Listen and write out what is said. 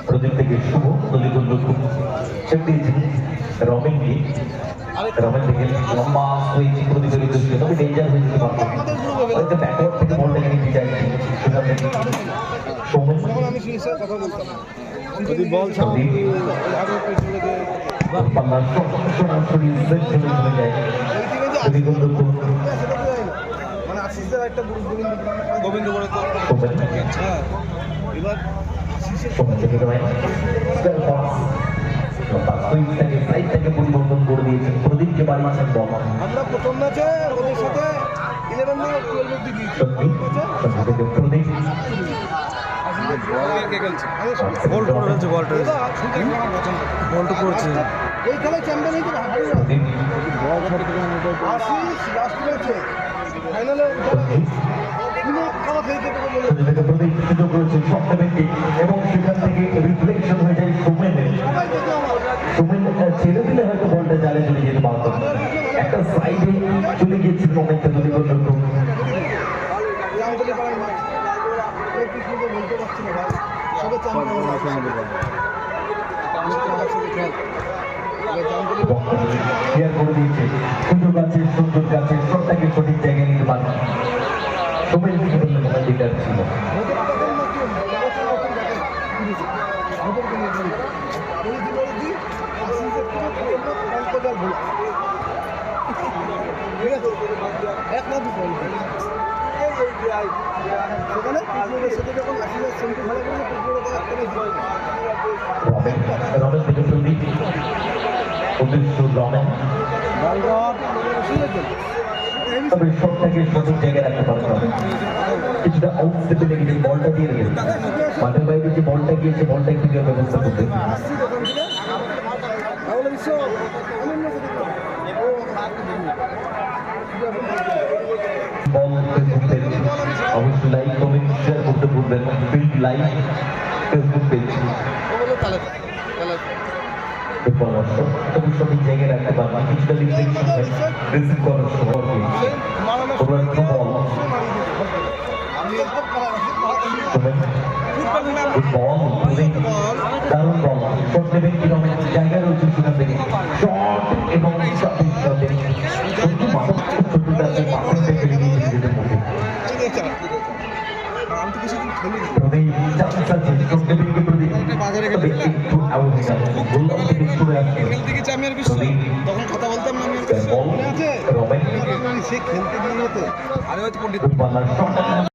প্রদীপ থেকে শুভ নদীগুলো খুব চেক দিয়েছেন রমেনকে রমেন থেকে লম্বা হয়েছে প্রদীপের উদ্দেশ্যে তবে ডেঞ্জার হয়ে যেতে পারতো হয়তো ব্যাকওয়ার্ড থেকে বলটাকে নিতে চাইছে সেখান থেকে সৌমেন বল পাল্লার সরাসরি চলে যায় নদীগুলো গোবিন্দ বলে তো এবার পরিবর্তন করে দিয়েছেন প্রদীপকে বাড়িয়েছেন বল আমরা প্রথম ম্যাচে ওদের সাথে 11 না 12 অবধি দিয়েছি প্রদীপ বলটা করছে এই খেলায় চ্যাম্পিয়ন হয়েছে আশিস লাস্ট ম্যাচে ফাইনালে এবং সেখান থেকে রিফ্লেকশন হয়ে যায় সোমেনের সোমেন ছেড়ে দিলে হয়তো বলটা জালে চলে যেতে পারত একটা সাইডে চলে গিয়েছিল অনেকটা যদি বলতো করে দিয়েছে সুন্দর গাছে সুন্দর গাছে সবটাকে সঠিক জায়গায় নিতে পারবে সোমেন লিডার ছিল রমেন থেকে প্রদীপ রমেন তবে সবটাকে সঠিক জায়গায় রাখতে পারতে হবে কিছুটা আউটস্টেপে লেগে বলটা দিয়ে দেবে মাঠের বাইরে যে বলটা গিয়েছে বলটা একটু ব্যবস্থা করতে বল ফেসবুক পেজ অবশ্যই লাইক কমেন্ট শেয়ার করতে ভুলবেন ফিল্ড লাইভ ফেসবুক পেজ পরামর্শ তবে সঠিক জায়গায় রাখতে পারবেন কিছুটা রিফ্লেকশন হয় রিসিভ করার সময় দারুণ বল শট নেবেন কি রমেন জায়গা রয়েছে সেখান থেকে শট এবং তখন কথা বলতাম না আমি সে খেলতে গিয়ে আরে হয়তো